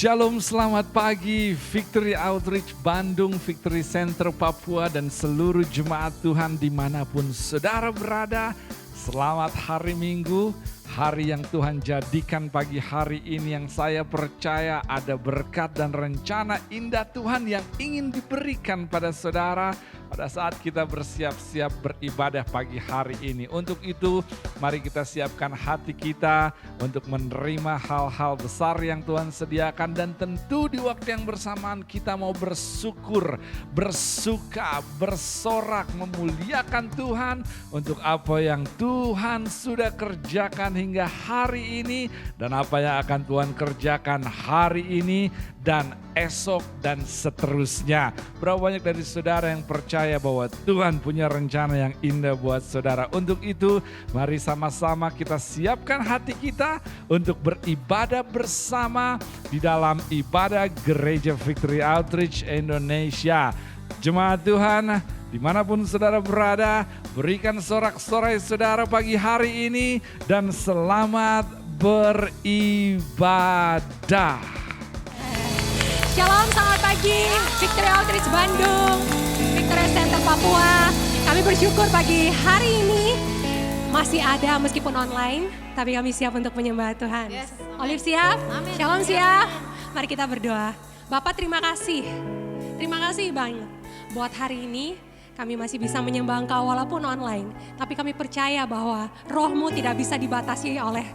Shalom, selamat pagi Victory Outreach Bandung, Victory Center Papua dan seluruh jemaat Tuhan dimanapun saudara berada. Selamat hari Minggu, hari yang Tuhan jadikan pagi hari ini yang saya percaya ada berkat dan rencana indah Tuhan yang ingin diberikan pada saudara pada saat kita bersiap-siap beribadah pagi hari ini. Untuk itu, mari kita siapkan hati kita untuk menerima hal-hal besar yang Tuhan sediakan. Dan tentu di waktu yang bersamaan kita mau bersyukur, bersuka, bersorak, memuliakan Tuhan untuk apa yang Tuhan sudah kerjakan hingga hari ini. Dan apa yang akan Tuhan kerjakan hari ini dan esok dan seterusnya. Berapa banyak dari saudara yang percaya bahwa Tuhan punya rencana yang indah buat saudara. Untuk itu mari sama-sama kita siapkan hati kita untuk beribadah bersama di dalam ibadah Gereja Victory Outreach Indonesia. Jemaat Tuhan, dimanapun saudara berada, berikan sorak-sorai saudara pagi hari ini dan selamat beribadah. Shalom, selamat pagi Victory Outreach Bandung, Victory Center Papua. Kami bersyukur pagi hari ini masih ada meskipun online, tapi kami siap untuk menyembah Tuhan. Yes. Olive siap? Amin. Shalom siap? Mari kita berdoa. Bapak terima kasih banyak buat hari ini. Kami masih bisa menyembah Engkau walaupun online, tapi kami percaya bahwa Roh-Mu tidak bisa dibatasi oleh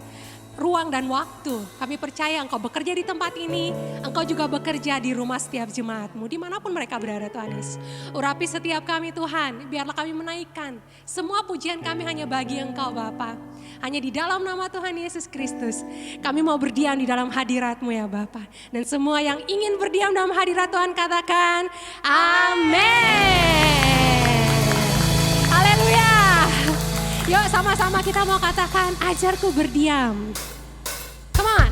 ruang dan waktu. Kami percaya Engkau bekerja di tempat ini, Engkau juga bekerja di rumah setiap jemaat-Mu, dimanapun mereka berada Tuhan Yesus. Urapi setiap kami Tuhan, biarlah kami menaikkan semua pujian kami hanya bagi Engkau Bapa. Hanya di dalam nama Tuhan Yesus Kristus, kami mau berdiam di dalam hadirat-Mu ya Bapa. Dan semua yang ingin berdiam dalam hadirat Tuhan katakan, amin. Haleluya. Yuk sama-sama kita mau katakan, ajarku berdiam. Come on.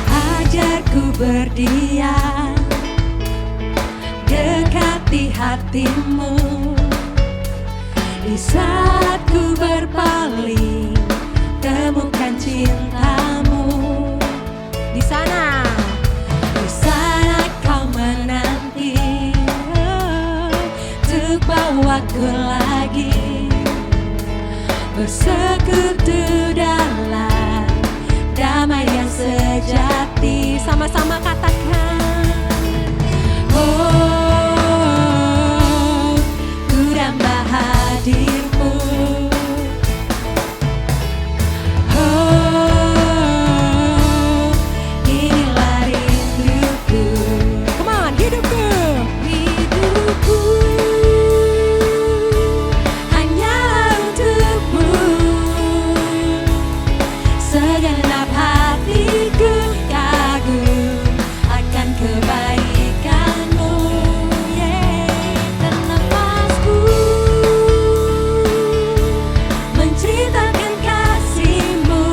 Ajarku berdiam, dekati hatimu. Di saat ku berpaling, temukan cintamu. Di sana kau menanti untuk bawaku lagi bersekutu dalam damai yang sejati. sama-sama katakan, oh, ku dambah hadirmu. Oh, inilah rinduku. come on, hidupku. Hidupku hanya untukmu. Segenap hatiku kagum akan kebaikanmu, dan nafasku menceritakan kasihmu,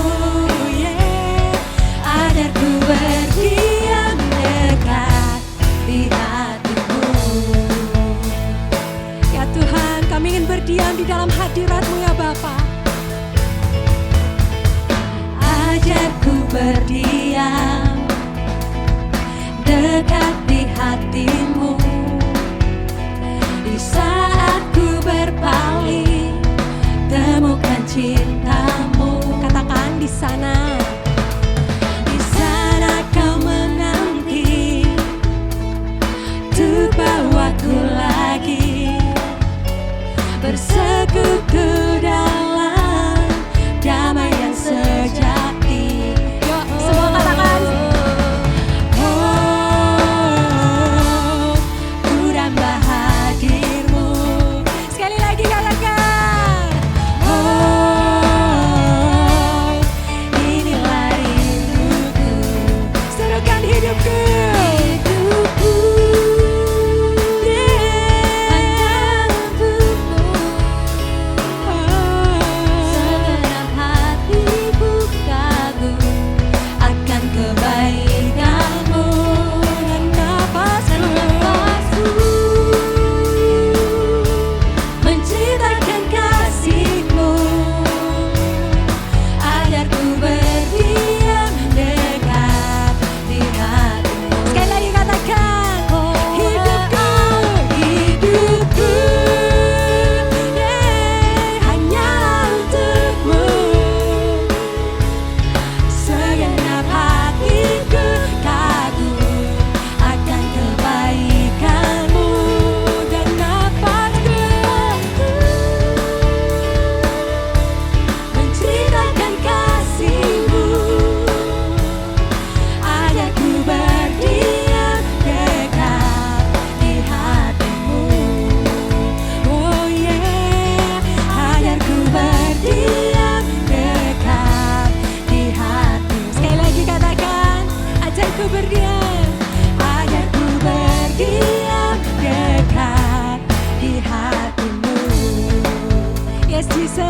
ajarku berdiam dekat di hatimu. Ya Tuhan, kami ingin berdiam di dalam hadirat-Mu ya Bapa. Ajarku berdiam dekat di hatimu. Di saat ku berpaling, temukan cintamu. Katakan di sana. Di sana kau menanti untuk bawaku lagi bersekutu dalam damai yang sejati. Yuk, semua katakan. Oh, ku dambah hadirmu. Sekali lagi katakan. Oh,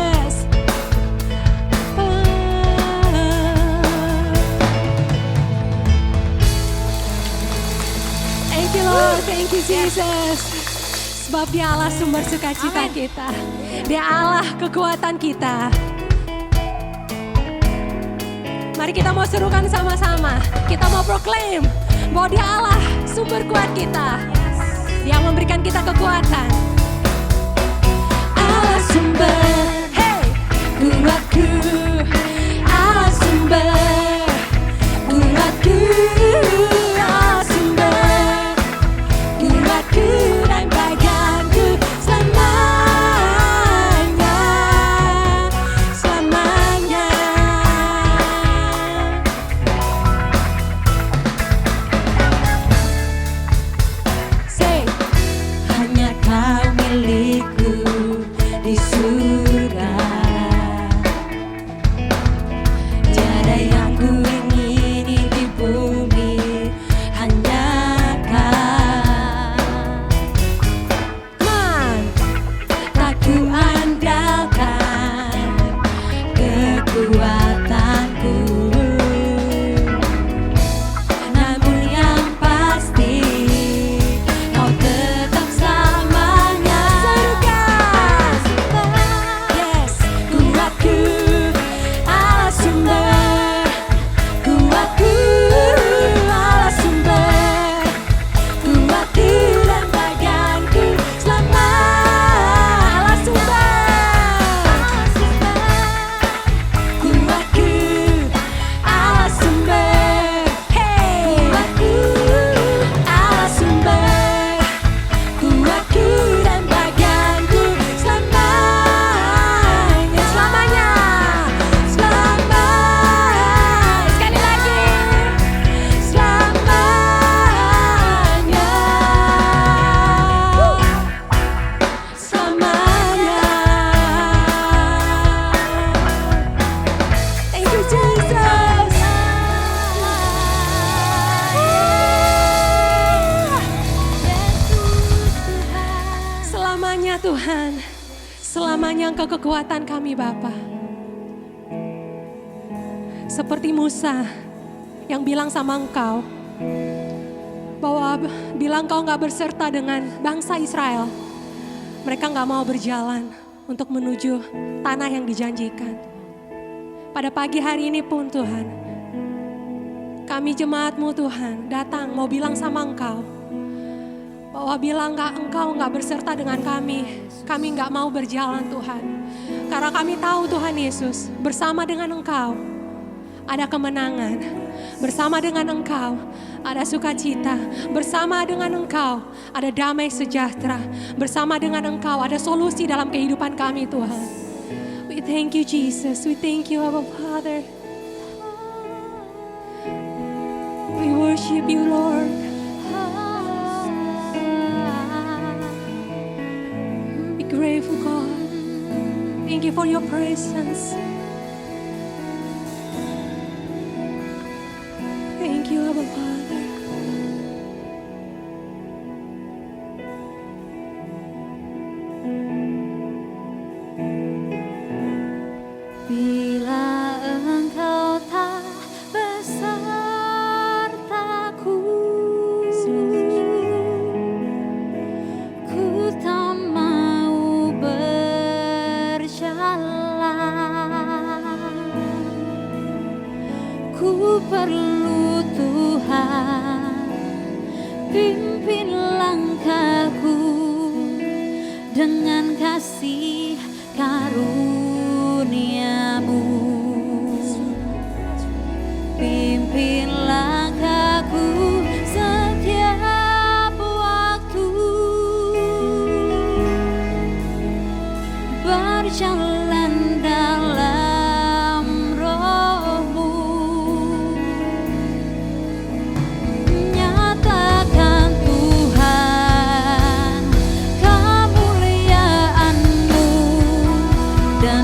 Yes. Thank you Lord, thank you Jesus. Sebab Dia Allah sumber sukacita kita. Dia Allah kekuatan kita. Mari kita mau serukan sama-sama. Kita mau proclaim bahwa Dia Allah sumber kuat kita. Dia memberikan kita kekuatan. Allah sumber, Hey, kuatku. Allah sumber, kuatku. Allah sumber, kuatku dan bagianku selamanya, selamanya. say, Hanya Kau milikku di surga. Tiada yang ku ingini di bumi, hanya Kau. man. Tak ku andalkan kekuatanku, namun yang pasti Kau tetap selamanya. Yes, kuatku, Allah sumber, kuatku, Allah sumber, kuatku dan bagianku selama. Allah sumber, kuatku, Allah sumber, hey, kuatku, Allah sumber, kuatku dan bagianku selamanya, selamanya, selamanya. Sekali lagi, selamanya, selamanya. Thank you Jesus. Selamanya Tuhan. Selamanya Engkau kekuatan kami Bapa. Seperti Musa yang bilang sama Engkau bahwa bilang Engkau gak berserta dengan bangsa Israel. Mereka gak mau berjalan untuk menuju tanah yang dijanjikan. Pada pagi hari ini pun Tuhan, kami jemaat-Mu Tuhan datang mau bilang sama Engkau bahwa bilang Engkau gak berserta dengan kami gak mau berjalan Tuhan. Karena kami tahu Tuhan Yesus, bersama dengan Engkau ada kemenangan, bersama dengan Engkau ada sukacita, bersama dengan Engkau ada damai sejahtera, bersama dengan Engkau ada solusi dalam kehidupan kami Tuhan. We thank you Jesus, we thank you Abba Father. We worship you Lord. Be grateful God. Thank you for your presence. Thank you Abba Father. Bila Engkau tak besertaku, ku tak mau berjalan. Ku perlu Tuhan, pimpin langkahku dengan kasih karunia-Mu. Pimpin langkahku setiap waktu, berjalan dalam Roh-Mu. Nyatakan Tuhan kemuliaan-Mu dan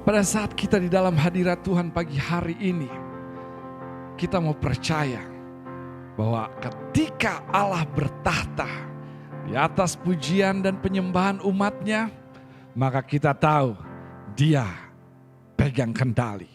pada saat kita di dalam hadirat Tuhan pagi hari ini, kita mau percaya bahwa ketika Allah bertahta di atas pujian dan penyembahan umatnya, maka kita tahu Dia pegang kendali.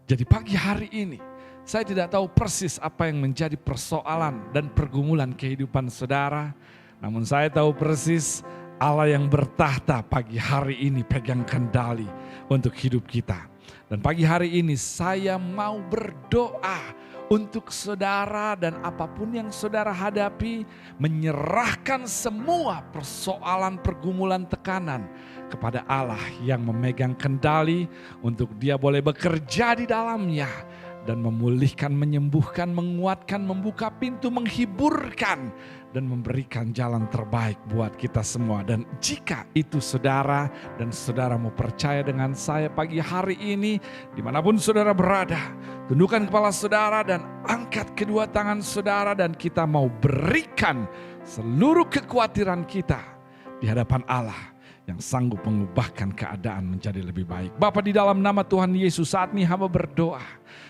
Jadi pagi hari ini, saya tidak tahu persis apa yang menjadi persoalan dan pergumulan kehidupan saudara. Namun saya tahu persis Allah yang bertahta pagi hari ini pegang kendali untuk hidup kita. Dan pagi hari ini saya mau berdoa untuk saudara dan apapun yang saudara hadapi, menyerahkan semua persoalan, pergumulan, tekanan kepada Allah yang memegang kendali untuk Dia boleh bekerja di dalamnya dan memulihkan, menyembuhkan, menguatkan, membuka pintu, menghiburkan dan memberikan jalan terbaik buat kita semua. Dan jika itu saudara dan saudara mau percaya dengan saya pagi hari ini, dimanapun saudara berada, tundukkan kepala saudara dan angkat kedua tangan saudara, dan kita mau berikan seluruh kekhawatiran kita di hadapan Allah yang sanggup mengubahkan keadaan menjadi lebih baik. Bapa, di dalam nama Tuhan Yesus, saat ini hamba berdoa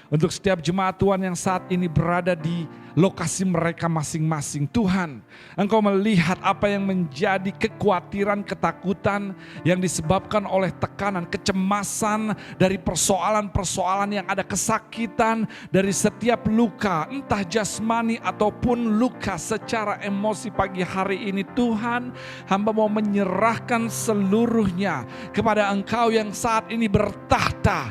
untuk setiap jemaat Tuhan yang saat ini berada di lokasi mereka masing-masing. Tuhan, Engkau melihat apa yang menjadi kekhawatiran, ketakutan yang disebabkan oleh tekanan, kecemasan dari persoalan-persoalan yang ada, kesakitan dari setiap luka, entah jasmani ataupun luka secara emosi pagi hari ini. Tuhan, hamba mau menyerahkan seluruhnya kepada Engkau yang saat ini bertahta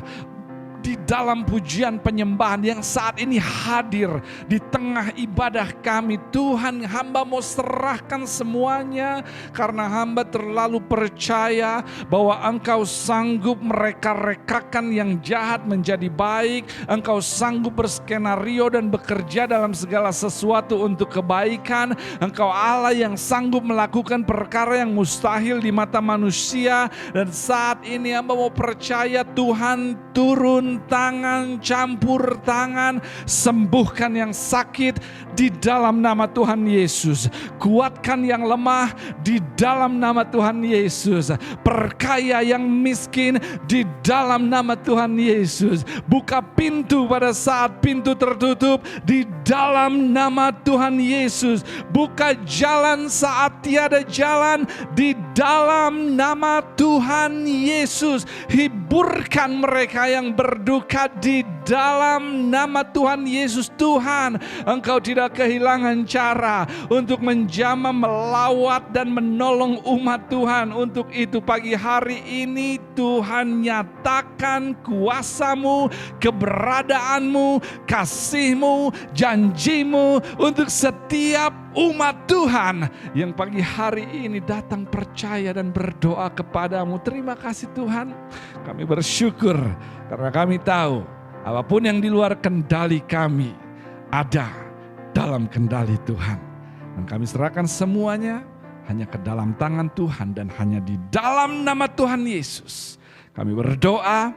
di dalam pujian penyembahan, yang saat ini hadir di tengah ibadah kami. Tuhan, hamba mau serahkan semuanya karena hamba terlalu percaya bahwa Engkau sanggup mereka-rekakan yang jahat menjadi baik. Engkau sanggup berskenario dan bekerja dalam segala sesuatu untuk kebaikan. Engkau Allah yang sanggup melakukan perkara yang mustahil di mata manusia. Dan saat ini hamba mau percaya, Tuhan turun tangan, campur tangan, sembuhkan yang sakit di dalam nama Tuhan Yesus. Kuatkan yang lemah di dalam nama Tuhan Yesus. Perkaya yang miskin di dalam nama Tuhan Yesus. Buka pintu pada saat pintu tertutup di dalam nama Tuhan Yesus. Buka jalan saat tiada jalan di dalam nama Tuhan Yesus. Hiburkan mereka yang berduka di dalam nama Tuhan Yesus. Tuhan, Engkau tidak kehilangan cara untuk menjamah, melawat dan menolong umat Tuhan. Untuk itu pagi hari ini Tuhan, nyatakan kuasa-Mu, keberadaanmu, kasih-Mu, janji-Mu untuk setiap umat Tuhan yang pagi hari ini datang percaya dan berdoa kepadamu. Terima kasih Tuhan, kami bersyukur karena kami tahu apapun yang di luar kendali kami ada dalam kendali Tuhan. Dan kami serahkan semuanya hanya ke dalam tangan Tuhan, dan hanya di dalam nama Tuhan Yesus kami berdoa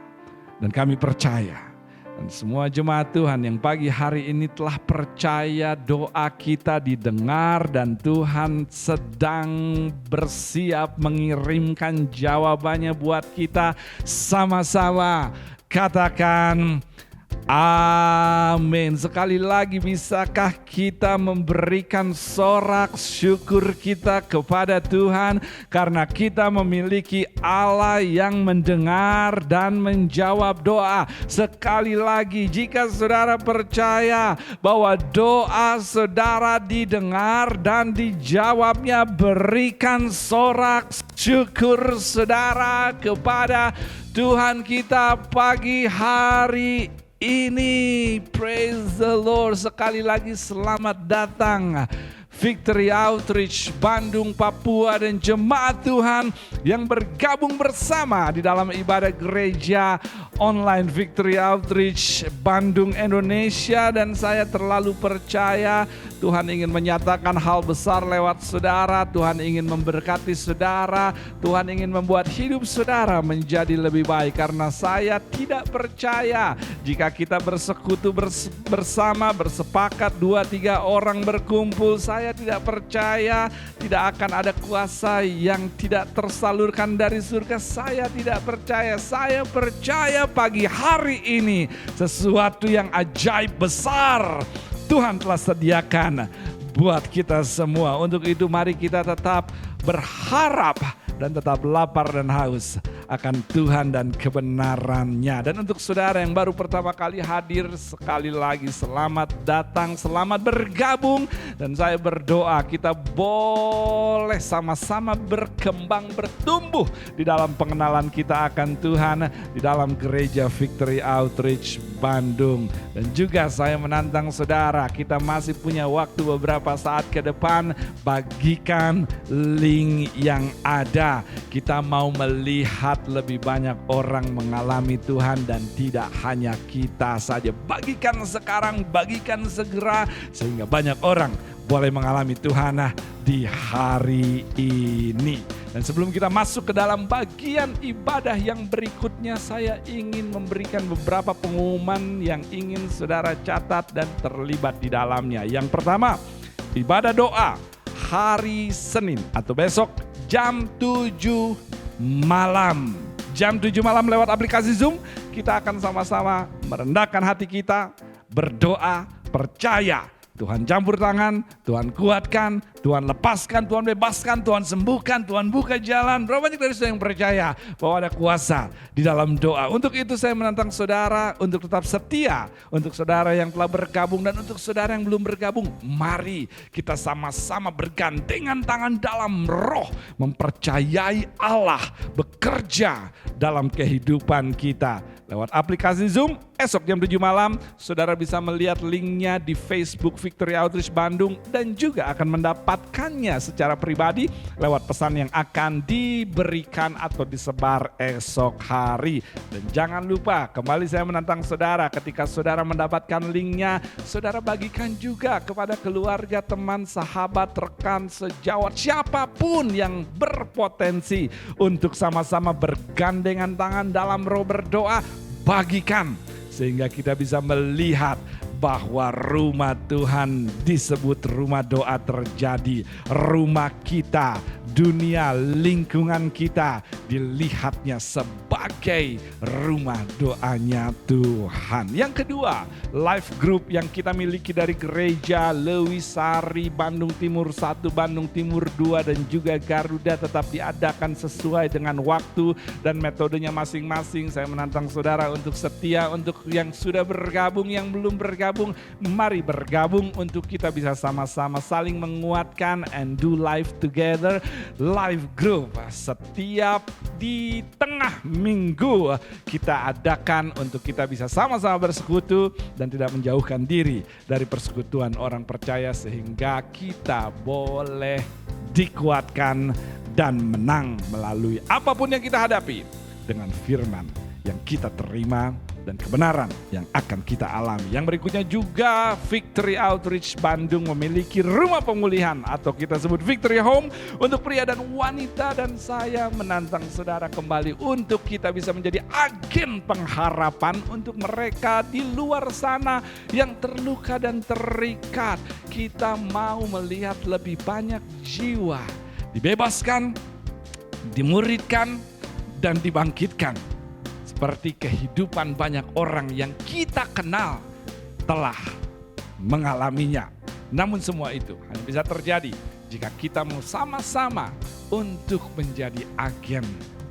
dan kami percaya. Dan semua jemaat Tuhan yang pagi hari ini telah percaya doa kita didengar, dan Tuhan sedang bersiap mengirimkan jawabannya buat kita. Sama-sama katakan amin. Sekali lagi, bisakah kita memberikan sorak syukur kita kepada Tuhan karena kita memiliki Allah yang mendengar dan menjawab doa. Sekali lagi, jika saudara percaya bahwa doa saudara didengar dan dijawabnya, berikan sorak syukur saudara kepada Tuhan kita pagi hari ini. Praise the Lord. Sekali lagi selamat datang Victory Outreach Bandung, Papua, dan jemaat Tuhan yang bergabung bersama di dalam ibadah gereja online Victory Outreach Bandung, Indonesia. Dan saya terlalu percaya Tuhan ingin menyatakan hal besar lewat saudara. Tuhan ingin memberkati saudara. Tuhan ingin membuat hidup saudara menjadi lebih baik. Karena saya tidak percaya jika kita bersekutu bersama, bersepakat 2-3 orang berkumpul, saya tidak percaya tidak akan ada kuasa yang tidak tersalurkan dari surga. Saya tidak percaya. Saya percaya pagi hari ini sesuatu yang ajaib besar Tuhan telah sediakan buat kita semua. Untuk itu mari kita tetap berharap dan tetap lapar dan haus akan Tuhan dan kebenarannya. Dan untuk saudara yang baru pertama kali hadir, sekali lagi selamat datang, selamat bergabung. Dan saya berdoa kita boleh sama-sama berkembang, bertumbuh di dalam pengenalan kita akan Tuhan di dalam gereja Victory Outreach Bandung. Dan juga saya menantang saudara, kita masih punya waktu beberapa saat ke depan, bagikan link yang ada. Kita mau melihat lebih banyak orang mengalami Tuhan dan tidak hanya kita saja. Bagikan sekarang, bagikan segera sehingga banyak orang boleh mengalami Tuhan di hari ini. Dan sebelum kita masuk ke dalam bagian ibadah yang berikutnya, saya ingin memberikan beberapa pengumuman yang ingin saudara catat dan terlibat di dalamnya. Yang pertama, ibadah doa hari Senin atau besok jam 7 malam. Jam 7 malam lewat aplikasi Zoom, kita akan sama-sama merendahkan hati kita, berdoa, percaya. Tuhan campur tangan, Tuhan kuatkan, Tuhan lepaskan, Tuhan bebaskan, Tuhan sembuhkan, Tuhan buka jalan. Berapa banyak dari saudara yang percaya bahwa ada kuasa di dalam doa. Untuk itu saya menantang saudara untuk tetap setia. Untuk saudara yang telah bergabung dan untuk saudara yang belum bergabung, mari kita sama-sama bergandengan tangan dalam roh. Mempercayai Allah bekerja dalam kehidupan kita. Lewat aplikasi Zoom, esok jam 7 malam, saudara bisa melihat linknya di Facebook Victory Outreach Bandung dan juga akan mendapatkannya secara pribadi lewat pesan yang akan diberikan atau disebar esok hari. Dan jangan lupa, kembali saya menantang saudara, ketika saudara mendapatkan linknya, saudara bagikan juga kepada keluarga, teman, sahabat, rekan, sejawat, siapapun yang berpotensi untuk sama-sama bergandengan tangan dalam roh berdoa. Bagikan sehingga kita bisa melihat bahwa rumah Tuhan disebut rumah doa terjadi. Rumah kita, dunia, lingkungan kita dilihatnya sebagai rumah doanya Tuhan. Yang kedua, life group yang kita miliki dari gereja Lewisari Bandung Timur 1, Bandung Timur 2 dan juga Garuda tetap diadakan sesuai dengan waktu dan metodenya masing-masing. Saya menantang saudara untuk setia, untuk yang sudah bergabung, yang belum bergabung, mari bergabung untuk kita bisa sama-sama saling menguatkan and do life together. Life group setiap di tengah minggu kita adakan untuk kita bisa sama-sama bersekutu dan tidak menjauhkan diri dari persekutuan orang percaya sehingga kita boleh dikuatkan dan menang melalui apapun yang kita hadapi dengan firman yang kita terima dan kebenaran yang akan kita alami. Yang berikutnya juga Victory Outreach Bandung memiliki rumah pemulihan atau kita sebut Victory Home untuk pria dan wanita, dan saya menantang saudara kembali untuk kita bisa menjadi agen pengharapan untuk mereka di luar sana yang terluka dan terikat. Kita mau melihat lebih banyak jiwa dibebaskan, dimuridkan, dan dibangkitkan. Seperti kehidupan banyak orang yang kita kenal telah mengalaminya. Namun semua itu hanya bisa terjadi jika kita mau sama-sama untuk menjadi agen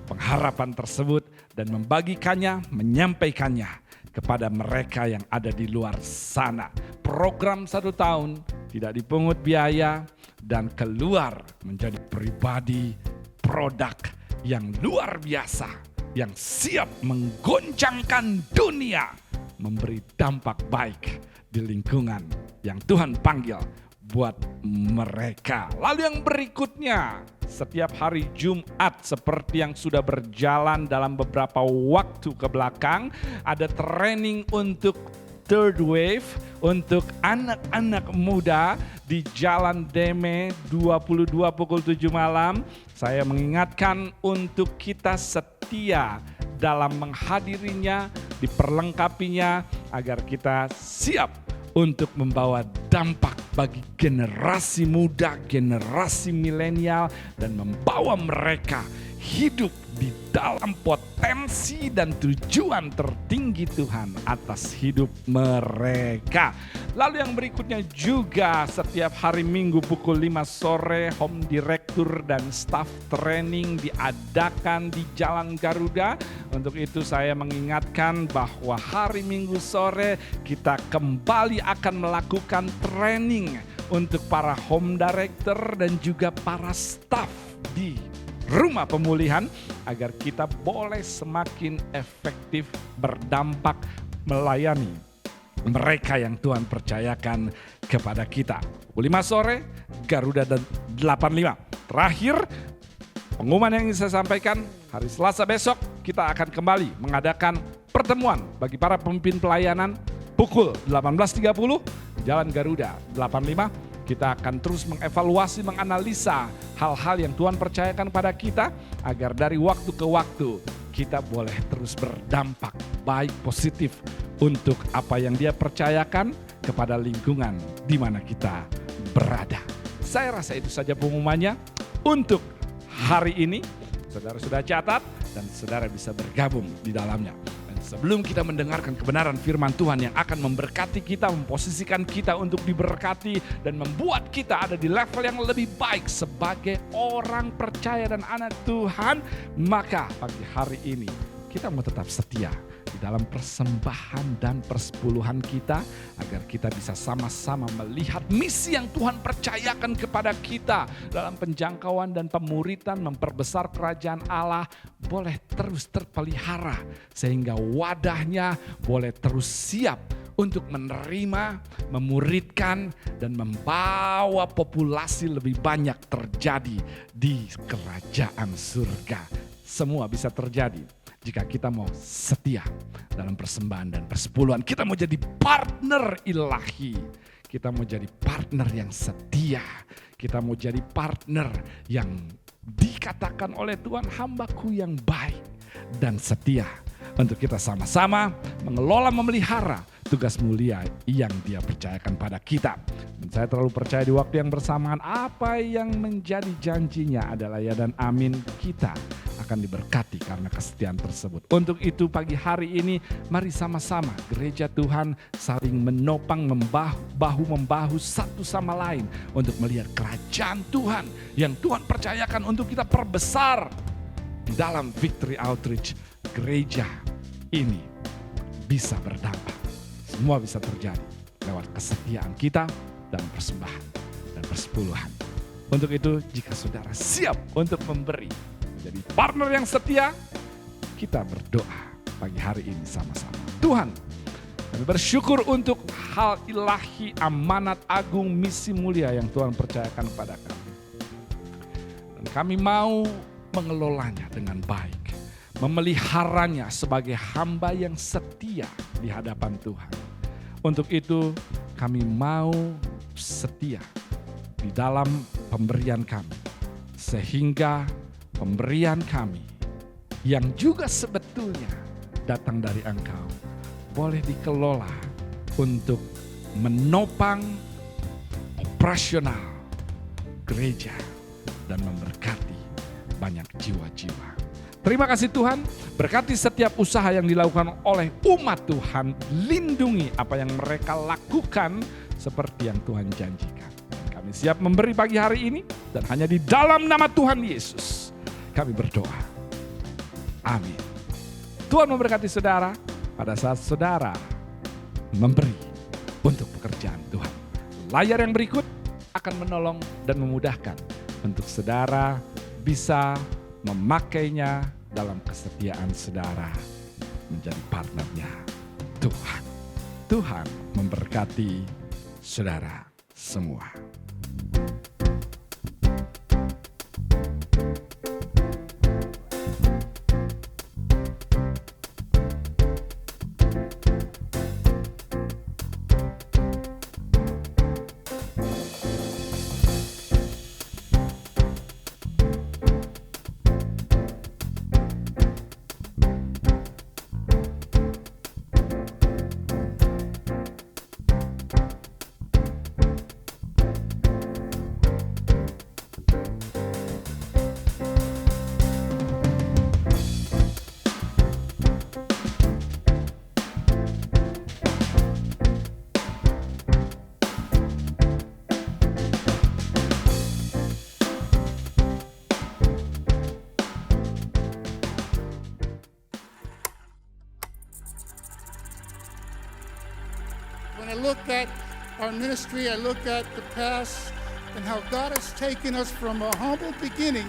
pengharapan tersebut dan membagikannya, menyampaikannya kepada mereka yang ada di luar sana. Program 1 tahun tidak dipungut biaya dan keluar menjadi pribadi produk yang luar biasa, yang siap menggoncangkan dunia, memberi dampak baik di lingkungan yang Tuhan panggil buat mereka. Lalu yang berikutnya, setiap hari Jumat seperti yang sudah berjalan dalam beberapa waktu ke belakang, ada training untuk Third Wave untuk anak-anak muda di Jalan Deme 22 pukul 7 malam. Saya mengingatkan untuk kita setia dalam menghadirinya, diperlengkapinya agar kita siap untuk membawa dampak bagi generasi muda, generasi milenial dan membawa mereka hidup di dalam potensi dan tujuan tertinggi Tuhan atas hidup mereka. Lalu yang berikutnya juga setiap hari Minggu pukul 5 sore Home Director dan Staff Training diadakan di Jalan Garuda. Untuk itu saya mengingatkan bahwa hari Minggu sore kita kembali akan melakukan training untuk para Home Director dan juga para staff di rumah pemulihan agar kita boleh semakin efektif berdampak melayani mereka yang Tuhan percayakan kepada kita. Pukul 5 sore Garuda dan 85. Terakhir pengumuman yang ingin saya sampaikan, hari Selasa besok kita akan kembali mengadakan pertemuan bagi para pemimpin pelayanan pukul 18.30 Jalan Garuda 85. Kita akan terus mengevaluasi, menganalisa hal-hal yang Tuhan percayakan pada kita agar dari waktu ke waktu kita boleh terus berdampak baik positif untuk apa yang Dia percayakan kepada lingkungan di mana kita berada. Saya rasa itu saja pengumumannya untuk hari ini. Saudara sudah catat dan saudara bisa bergabung di dalamnya. Sebelum kita mendengarkan kebenaran firman Tuhan yang akan memberkati kita, memposisikan kita untuk diberkati dan membuat kita ada di level yang lebih baik sebagai orang percaya dan anak Tuhan, maka pagi hari ini kita mau tetap setia di dalam persembahan dan persepuluhan kita agar kita bisa sama-sama melihat misi yang Tuhan percayakan kepada kita dalam penjangkauan dan pemuritan memperbesar kerajaan Allah boleh terus terpelihara sehingga wadahnya boleh terus siap untuk menerima, memuridkan dan membawa populasi lebih banyak terjadi di kerajaan surga. Semua bisa terjadi jika kita mau setia dalam persembahan dan persepuluhan. Kita mau jadi partner ilahi. Kita mau jadi partner yang setia. Kita mau jadi partner yang dikatakan oleh Tuhan, hambaku yang baik dan setia. Untuk kita sama-sama mengelola, memelihara tugas mulia yang Dia percayakan pada kita. Dan saya terlalu percaya di waktu yang bersamaan apa yang menjadi janjinya adalah ya dan amin, kita akan diberkati karena kesetiaan tersebut. Untuk itu pagi hari ini mari sama-sama gereja Tuhan saling menopang, bahu-membahu satu sama lain untuk melihat kerajaan Tuhan yang Tuhan percayakan untuk kita perbesar di dalam Victory Outreach. Gereja ini bisa berdampak. Semua bisa terjadi lewat kesetiaan kita dan persembahan dan persepuluhan. Untuk itu jika saudara siap untuk memberi, jadi partner yang setia, kita berdoa pagi hari ini sama-sama. Tuhan, kami bersyukur untuk hal ilahi, amanat agung, misi mulia yang Tuhan percayakan kepada kami. Dan kami mau mengelolanya dengan baik, memeliharanya sebagai hamba yang setia di hadapan Tuhan. Untuk itu kami mau setia di dalam pemberian kami, sehingga pemberian kami yang juga sebetulnya datang dari Engkau boleh dikelola untuk menopang operasional gereja dan memberkati banyak jiwa-jiwa. Terima kasih Tuhan, berkati setiap usaha yang dilakukan oleh umat Tuhan, lindungi apa yang mereka lakukan seperti yang Tuhan janjikan. Dan kami siap memberi pagi hari ini dan hanya di dalam nama Tuhan Yesus kami berdoa. Amin. Tuhan memberkati saudara pada saat saudara memberi untuk pekerjaan Tuhan. Layar yang berikut akan menolong dan memudahkan untuk saudara bisa memakainya dalam kesetiaan saudara menjadi partnernya Tuhan. Tuhan memberkati saudara semua. look at our ministry, I look at the past and how God has taken us from a humble beginning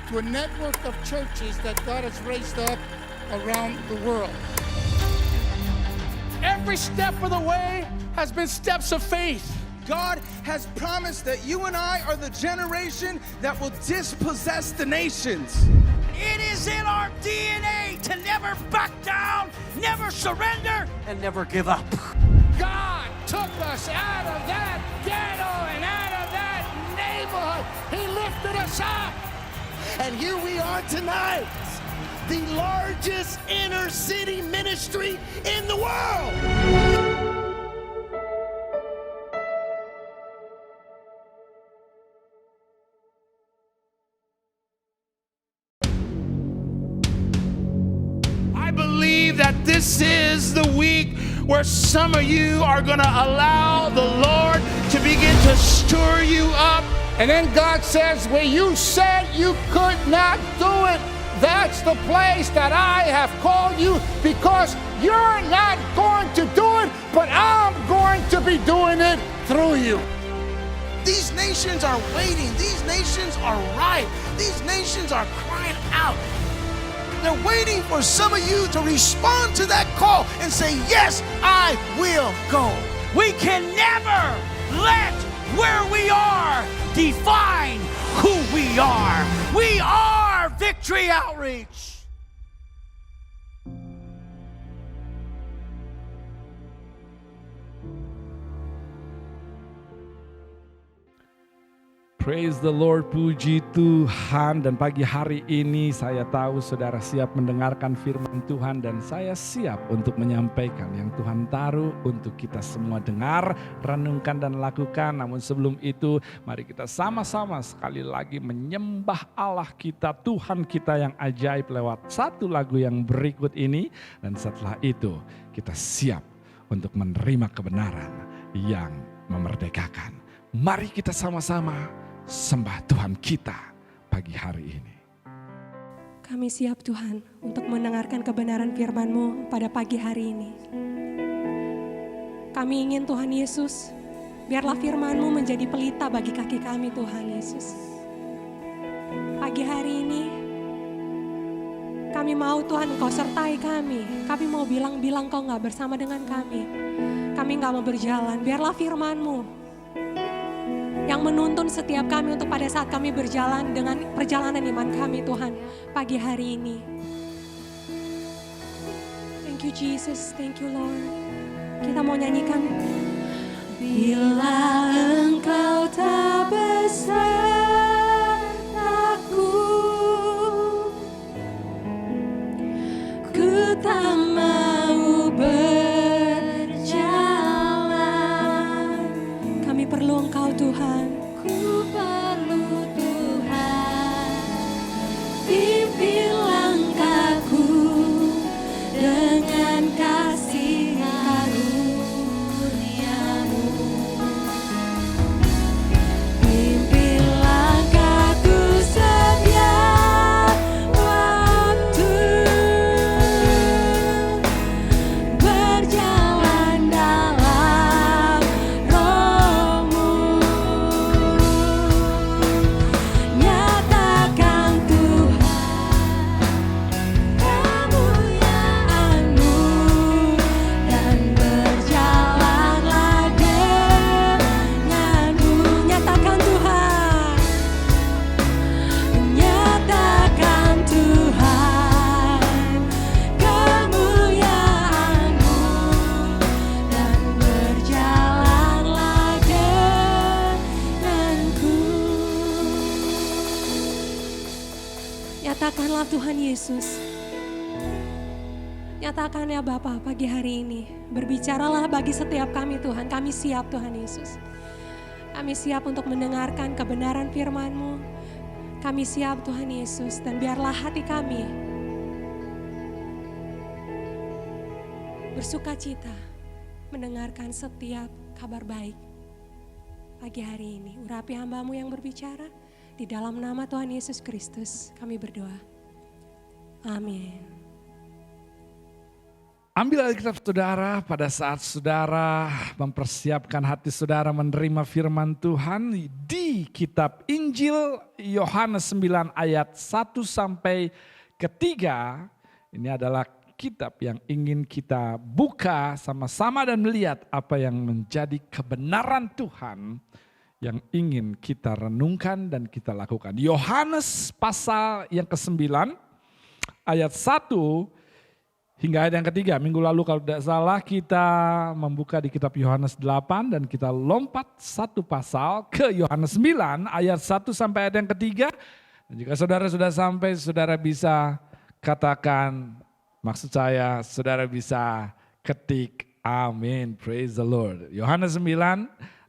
to a network of churches that God has raised up around the world. Every step of the way has been steps of faith. God has promised that you and I are the generation that will dispossess the nations. It is in our DNA to never back down, never surrender, and never give up. God took us out of that ghetto and out of that neighborhood. He lifted us up. And here we are tonight, the largest inner city ministry in the world. I believe that this is the week where some of you are going to allow the Lord to begin to stir you up. And then God says, where you said you could not do it, that's the place that I have called you, because you're not going to do it, but I'm going to be doing it through you. These nations are waiting. These nations are ripe. These nations are crying out. They're waiting for some of you to respond to that call and say, yes, I will go. We can never let where we are define who we are. We are Victory Outreach. Praise the Lord, puji Tuhan. Dan pagi hari ini saya tahu saudara siap mendengarkan firman Tuhan, dan saya siap untuk menyampaikan yang Tuhan taruh untuk kita semua dengar, renungkan dan lakukan. Namun sebelum itu mari kita sama-sama sekali lagi menyembah Allah kita, Tuhan kita yang ajaib lewat satu lagu yang berikut ini. Dan setelah itu kita siap untuk menerima kebenaran yang memerdekakan. Mari kita sama-sama sembah Tuhan kita pagi hari ini. Kami siap Tuhan untuk mendengarkan kebenaran firman-Mu pada pagi hari ini. Kami ingin Tuhan Yesus, biarlah firman-Mu menjadi pelita bagi kaki kami Tuhan Yesus. Pagi hari ini kami mau Tuhan Engkau sertai kami. Kami mau bilang-bilang Kau gak bersama dengan kami. Kami gak mau berjalan, biarlah firman-Mu yang menuntun setiap kami untuk pada saat kami berjalan dengan perjalanan iman kami Tuhan pagi hari ini. Thank you Jesus, thank you Lord. Kita mau nyanyikan. Bila Engkau tak besertaku, ku tak mau berjalan. Kami perlu Engkau Tuhan. Ku perlu Tuhan, pimpin langkahku dengan kasih karunia-Mu. Pimpin langkahku setiap waktu, berjalan dalam Roh-Mu. Nyatakan Tuhan kemuliaan-Mu, dan berjalanlah dengan-Mu. Nyatakan Tuhan, nyatakan Tuhan kemuliaan-Mu, dan berjalanlah denganku. Nyatakanlah Tuhan Yesus. Nyatakan ya Bapa pagi hari ini. Berbicaralah bagi setiap kami Tuhan. Kami siap Tuhan Yesus. Kami siap untuk mendengarkan kebenaran firman-Mu. Kami siap Tuhan Yesus. Dan biarlah hati kami bersukacita mendengarkan setiap kabar baik pagi hari ini. Urapi hamba-Mu yang berbicara. Di dalam nama Tuhan Yesus Kristus kami berdoa. Amin. Ambil Alkitab saudara pada saat saudara mempersiapkan hati saudara menerima firman Tuhan di kitab Injil Yohanes 9 ayat 1 sampai ke 3. Ini adalah kitab yang ingin kita buka sama-sama dan melihat apa yang menjadi kebenaran Tuhan yang ingin kita renungkan dan kita lakukan. Yohanes pasal yang ke-9 ayat 1 hingga ayat yang ketiga. Minggu lalu kalau tidak salah kita membuka di kitab Yohanes 8 dan kita lompat satu pasal ke Yohanes 9 ayat 1 sampai ayat yang ketiga. Dan jika saudara sudah sampai, saudara bisa katakan, maksud saya saudara bisa ketik amin, praise the Lord. Yohanes 9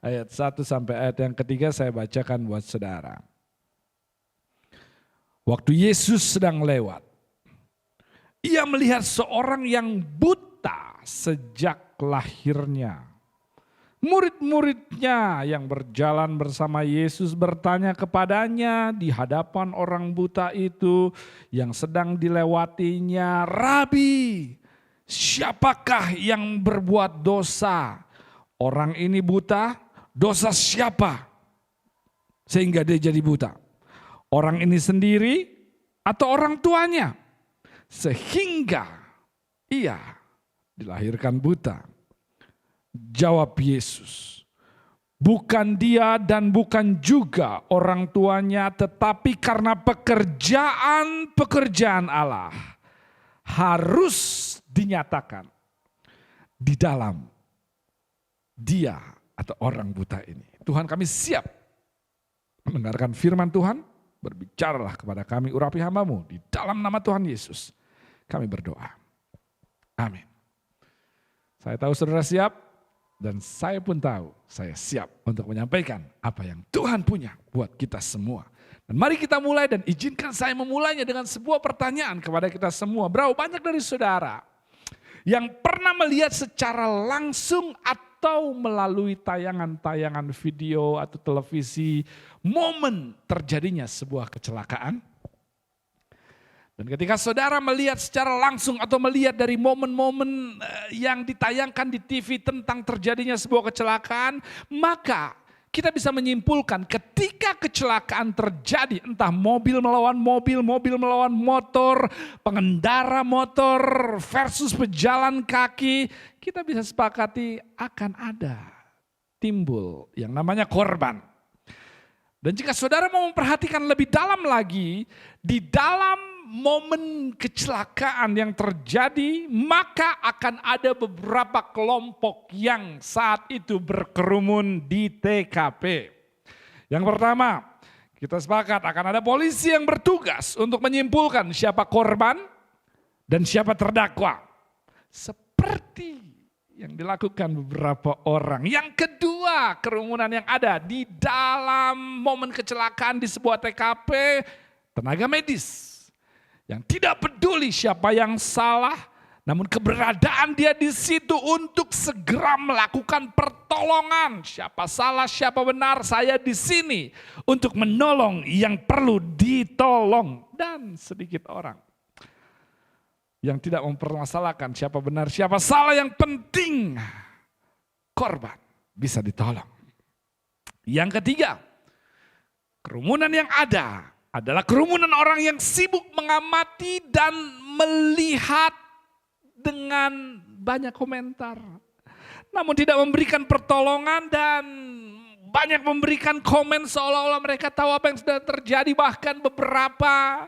ayat 1 sampai ayat yang ketiga saya bacakan buat saudara. Waktu Yesus sedang lewat, ia melihat seorang yang buta sejak lahirnya. Murid-muridnya yang berjalan bersama Yesus bertanya kepadanya di hadapan orang buta itu yang sedang dilewatinya, "Rabi, siapakah yang berbuat dosa? Orang ini buta, dosa siapa sehingga dia jadi buta? Orang ini sendiri atau orang tuanya? Sehingga ia dilahirkan buta." Jawab Yesus, "Bukan dia dan bukan juga orang tuanya, tetapi karena pekerjaan Allah harus dinyatakan di dalam dia atau orang buta ini." Tuhan, kami siap mendengarkan firman Tuhan. Berbicaralah kepada kami, urapi hamba-Mu di dalam nama Tuhan Yesus. Kami berdoa. Amin. Saya tahu saudara siap dan saya pun tahu saya siap untuk menyampaikan apa yang Tuhan punya buat kita semua. Dan mari kita mulai dan izinkan saya memulainya dengan sebuah pertanyaan kepada kita semua. Berapa banyak dari saudara yang pernah melihat secara langsung atau melalui tayangan-tayangan video atau televisi momen terjadinya sebuah kecelakaan? Dan ketika saudara melihat secara langsung atau melihat dari momen-momen yang ditayangkan di TV tentang terjadinya sebuah kecelakaan, maka kita bisa menyimpulkan ketika kecelakaan terjadi, entah mobil melawan mobil, mobil melawan motor, pengendara motor versus pejalan kaki, kita bisa sepakati akan ada timbul yang namanya korban. Dan jika saudara mau memperhatikan lebih dalam lagi, di dalam momen kecelakaan yang terjadi, maka akan ada beberapa kelompok yang saat itu berkerumun di TKP. Yang pertama, kita sepakat akan ada polisi yang bertugas untuk menyimpulkan siapa korban dan siapa terdakwa. Seperti yang dilakukan beberapa orang. Yang kedua, kerumunan yang ada di dalam momen kecelakaan di sebuah TKP, tenaga medis yang tidak peduli siapa yang salah, namun keberadaan dia di situ untuk segera melakukan pertolongan. Siapa salah, siapa benar, saya di sini untuk menolong yang perlu ditolong. Dan sedikit orang yang tidak mempermasalahkan siapa benar, siapa salah, yang penting korban bisa ditolong. Yang ketiga, kerumunan yang ada adalah kerumunan orang yang sibuk mengamati dan melihat dengan banyak komentar. Namun tidak memberikan pertolongan dan banyak memberikan komen seolah-olah mereka tahu apa yang sudah terjadi. Bahkan beberapa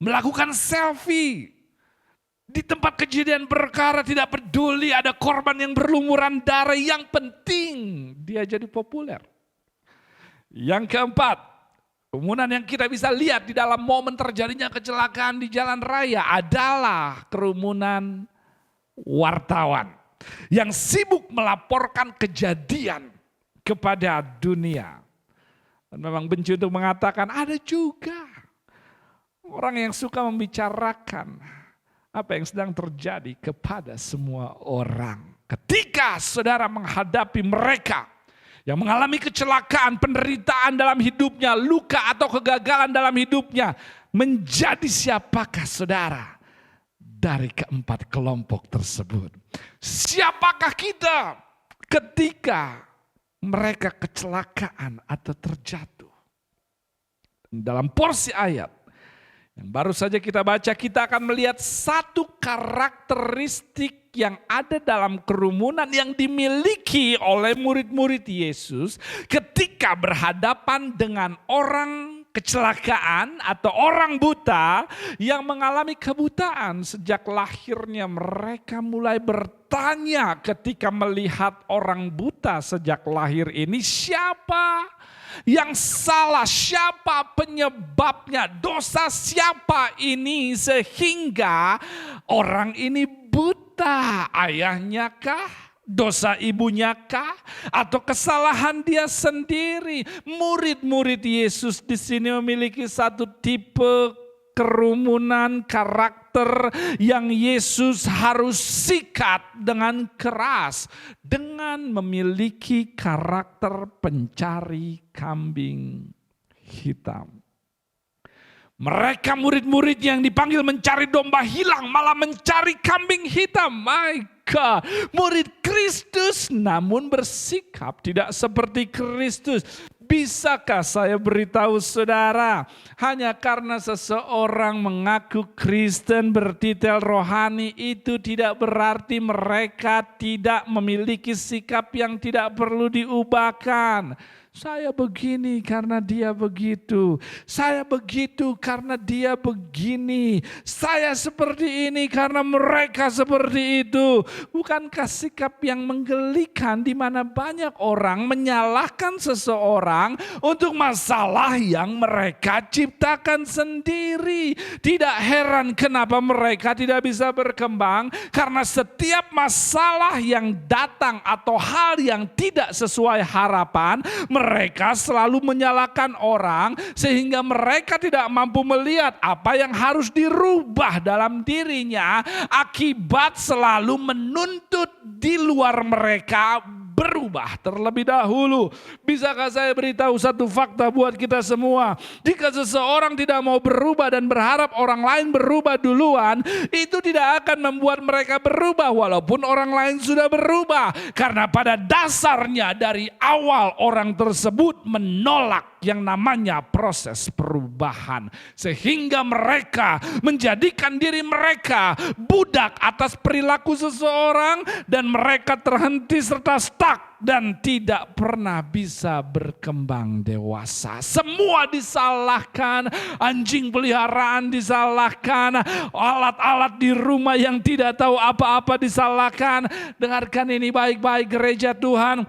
melakukan selfie di tempat kejadian perkara, tidak peduli ada korban yang berlumuran darah. Yang penting dia jadi populer. Yang keempat, kerumunan yang kita bisa lihat di dalam momen terjadinya kecelakaan di jalan raya adalah kerumunan wartawan yang sibuk melaporkan kejadian kepada dunia. Dan memang benci untuk mengatakan ada juga orang yang suka membicarakan apa yang sedang terjadi kepada semua orang. Ketika saudara menghadapi mereka yang mengalami kecelakaan, penderitaan dalam hidupnya, luka atau kegagalan dalam hidupnya, menjadi siapakah saudara dari keempat kelompok tersebut. Siapakah kita ketika mereka kecelakaan atau terjatuh? Dalam porsi ayat yang baru saja kita baca, kita akan melihat satu karakteristik yang ada dalam kerumunan yang dimiliki oleh murid-murid Yesus ketika berhadapan dengan orang kecelakaan atau orang buta yang mengalami kebutaan. Sejak lahirnya mereka mulai bertanya ketika melihat orang buta sejak lahir ini, siapa yang salah, siapa penyebabnya, dosa siapa ini sehingga orang ini buta? Ayahnya kah? Dosa ibunya kah? Atau kesalahan dia sendiri? Murid-murid Yesus di sini memiliki satu tipe kerumunan karakter yang Yesus harus sikat dengan keras dengan memiliki karakter pencari kambing hitam. Mereka murid-murid yang dipanggil mencari domba hilang malah mencari kambing hitam. My God, murid Kristus namun bersikap tidak seperti Kristus. Bisakah saya beritahu saudara, hanya karena seseorang mengaku Kristen bertitel rohani itu tidak berarti mereka tidak memiliki sikap yang tidak perlu diubahkan. Saya begini karena dia begitu. Saya begitu karena dia begini. Saya seperti ini karena mereka seperti itu. Bukankah sikap yang menggelikan di mana banyak orang menyalahkan seseorang untuk masalah yang mereka ciptakan sendiri. Tidak heran kenapa mereka tidak bisa berkembang, karena setiap masalah yang datang atau hal yang tidak sesuai harapan, mereka selalu menyalahkan orang sehingga mereka tidak mampu melihat apa yang harus dirubah dalam dirinya. Akibat selalu menuntut di luar mereka berubah terlebih dahulu. Bisakah saya beritahu satu fakta buat kita semua? Jika seseorang tidak mau berubah dan berharap orang lain berubah duluan, itu tidak akan membuat mereka berubah walaupun orang lain sudah berubah. Karena pada dasarnya dari awal orang tersebut menolak yang namanya proses perubahan. Sehingga mereka menjadikan diri mereka budak atas perilaku seseorang dan mereka terhenti serta stuck dan tidak pernah bisa berkembang dewasa. Semua disalahkan, anjing peliharaan disalahkan, alat-alat di rumah yang tidak tahu apa-apa disalahkan. Dengarkan ini baik-baik gereja Tuhan.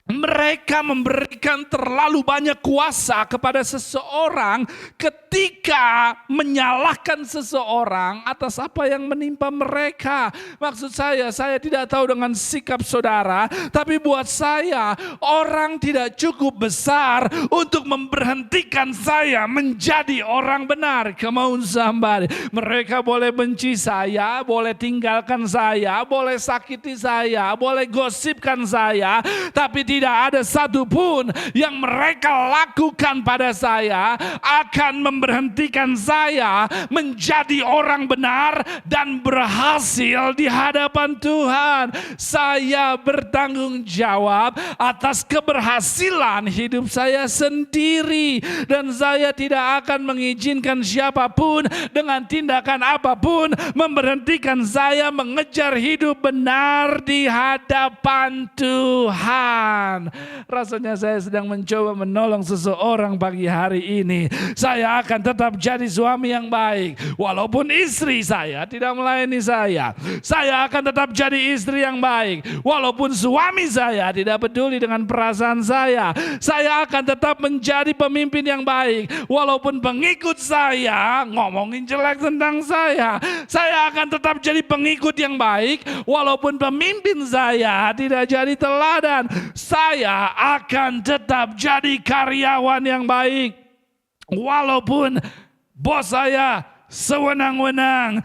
Mereka memberikan terlalu banyak kuasa kepada seseorang ketika menyalahkan seseorang atas apa yang menimpa mereka. Maksud saya tidak tahu dengan sikap saudara, tapi buat saya orang tidak cukup besar untuk memberhentikan saya menjadi orang benar. Come on somebody. Mereka boleh benci saya, boleh tinggalkan saya, boleh sakiti saya, boleh gosipkan saya, tapi tidak ada satupun yang mereka lakukan pada saya akan memberhentikan saya menjadi orang benar dan berhasil di hadapan Tuhan. Saya bertanggung jawab atas keberhasilan hidup saya sendiri, dan saya tidak akan mengizinkan siapapun dengan tindakan apapun memberhentikan saya mengejar hidup benar di hadapan Tuhan. Rasanya saya sedang mencoba menolong seseorang pagi hari ini. Saya akan tetap jadi suami yang baik walaupun istri saya tidak melayani saya. Saya akan tetap jadi istri yang baik walaupun suami saya tidak peduli dengan perasaan saya. Saya akan tetap menjadi pemimpin yang baik walaupun pengikut saya ngomongin jelek tentang saya. Saya akan tetap jadi pengikut yang baik walaupun pemimpin saya tidak jadi teladan. Saya akan tetap jadi karyawan yang baik walaupun bos saya sewenang-wenang.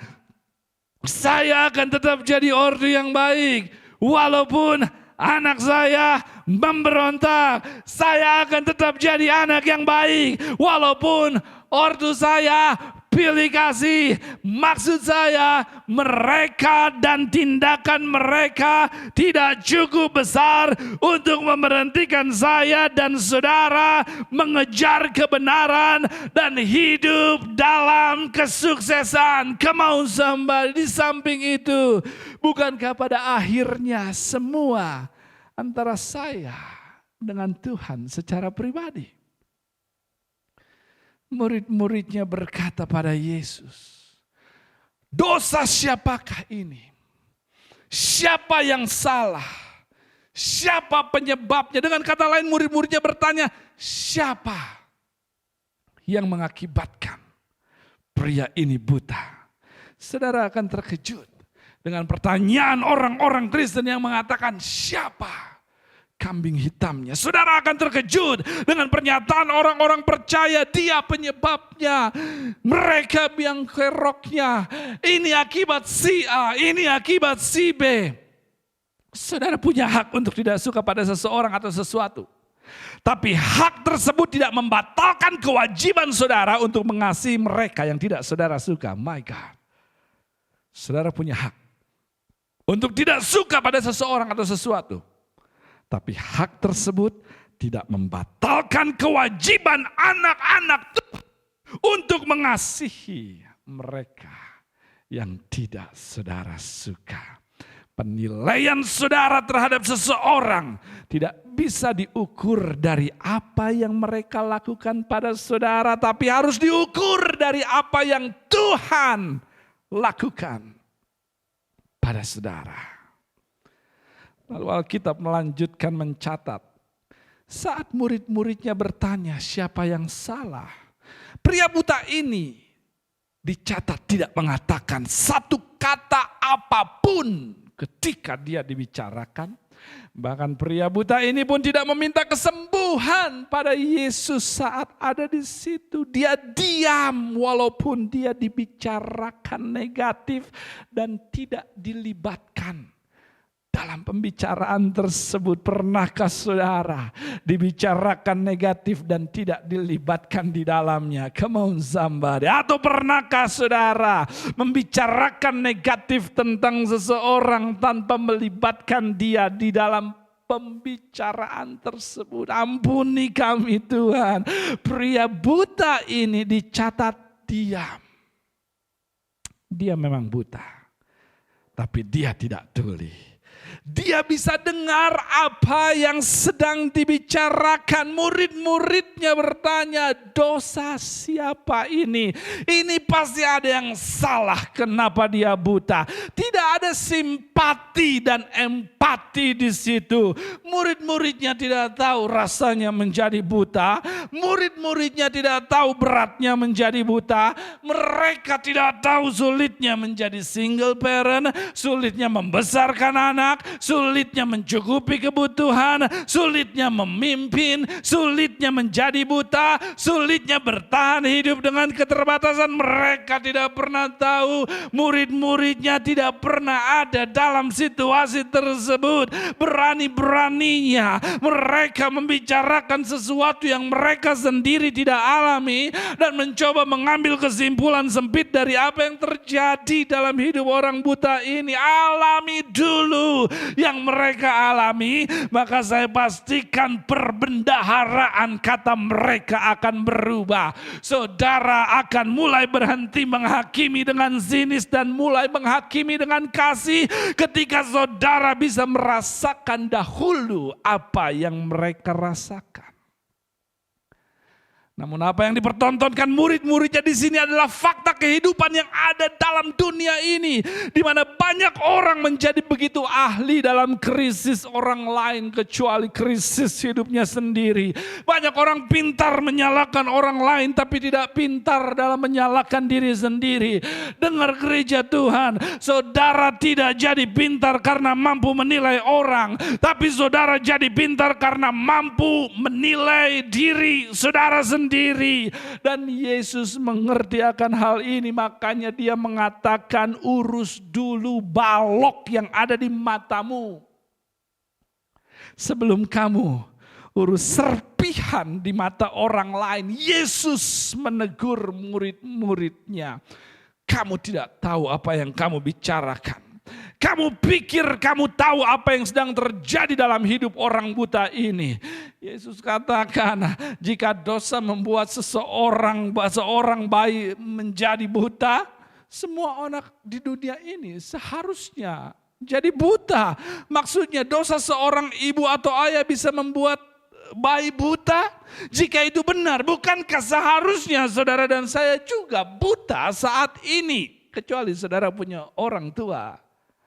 Saya akan tetap jadi ortu yang baik walaupun anak saya memberontak. Saya akan tetap jadi anak yang baik walaupun ortu saya pilih kasih. Maksud saya, mereka dan tindakan mereka tidak cukup besar untuk memberhentikan saya dan saudara mengejar kebenaran dan hidup dalam kesuksesan. Come on somebody. Di samping itu, bukankah pada akhirnya semua antara saya dengan Tuhan secara pribadi? Murid-muridnya berkata pada Yesus, dosa siapakah ini? Siapa yang salah? Siapa penyebabnya? Dengan kata lain murid-muridnya bertanya, siapa yang mengakibatkan pria ini buta? Saudara akan terkejut dengan pertanyaan orang-orang Kristen yang mengatakan, siapa kambing hitamnya? Saudara akan terkejut dengan pernyataan orang-orang percaya, dia penyebabnya. Mereka yang keroknya, ini akibat si A, ini akibat si B. Saudara punya hak untuk tidak suka pada seseorang atau sesuatu. Tapi hak tersebut tidak membatalkan kewajiban saudara untuk mengasihi mereka yang tidak saudara suka. My God. Saudara punya hak untuk tidak suka pada seseorang atau sesuatu. Tapi hak tersebut tidak membatalkan kewajiban anak-anak Tuhan untuk mengasihi mereka yang tidak saudara suka. Penilaian saudara terhadap seseorang tidak bisa diukur dari apa yang mereka lakukan pada saudara, tapi harus diukur dari apa yang Tuhan lakukan pada saudara. Lalu Alkitab melanjutkan mencatat, saat murid-muridnya bertanya siapa yang salah, pria buta ini dicatat tidak mengatakan satu kata apapun ketika dia dibicarakan. Bahkan pria buta ini pun tidak meminta kesembuhan pada Yesus saat ada di situ. Dia diam walaupun dia dibicarakan negatif dan tidak dilibatkan dalam pembicaraan tersebut. Pernahkah saudara dibicarakan negatif dan tidak dilibatkan di dalamnya? Come on somebody. Atau pernahkah saudara membicarakan negatif tentang seseorang tanpa melibatkan dia di dalam pembicaraan tersebut? Ampuni kami Tuhan. Pria buta ini dicatat diam. Dia memang buta, tapi dia tidak tuli. Dia bisa dengar apa yang sedang dibicarakan. Murid-muridnya bertanya, dosa siapa ini? Ini pasti ada yang salah, kenapa dia buta? Tidak ada simpati dan empati di situ. Murid-muridnya tidak tahu rasanya menjadi buta. Murid-muridnya tidak tahu beratnya menjadi buta. Mereka tidak tahu sulitnya menjadi single parent, sulitnya membesarkan anak, sulitnya mencukupi kebutuhan, sulitnya memimpin, sulitnya menjadi buta, sulitnya bertahan hidup dengan keterbatasan. Mereka tidak pernah tahu, murid-muridnya tidak pernah ada dalam situasi tersebut. Berani-beraninya mereka membicarakan sesuatu yang mereka sendiri tidak alami dan mencoba mengambil kesimpulan sempit dari apa yang terjadi dalam hidup orang buta ini. Alami dulu yang mereka alami, maka saya pastikan perbendaharaan kata mereka akan berubah. Saudara akan mulai berhenti menghakimi dengan sinis dan mulai menghakimi dengan kasih ketika saudara bisa merasakan dahulu apa yang mereka rasakan. Namun apa yang dipertontonkan murid-muridnya di sini adalah fakta kehidupan yang ada dalam dunia ini, di mana banyak orang menjadi begitu ahli dalam krisis orang lain kecuali krisis hidupnya sendiri. Banyak orang pintar menyalahkan orang lain tapi tidak pintar dalam menyalahkan diri sendiri. Dengar gereja Tuhan, saudara tidak jadi pintar karena mampu menilai orang, tapi saudara jadi pintar karena mampu menilai diri saudara sendiri. Dan Yesus mengerti akan hal ini, makanya dia mengatakan urus dulu balok yang ada di matamu sebelum kamu urus serpihan di mata orang lain. Yesus menegur murid-muridnya. Kamu tidak tahu apa yang kamu bicarakan. Kamu pikir kamu tahu apa yang sedang terjadi dalam hidup orang buta ini. Yesus katakan, jika dosa membuat seorang bayi menjadi buta, semua anak di dunia ini seharusnya jadi buta. Maksudnya dosa seorang ibu atau ayah bisa membuat bayi buta? Jika itu benar, bukankah seharusnya saudara dan saya juga buta saat ini? Kecuali saudara punya orang tua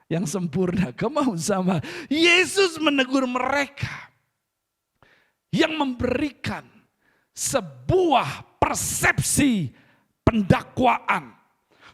yang sempurna. Kamu sama Yesus menegur mereka yang memberikan sebuah persepsi pendakwaan.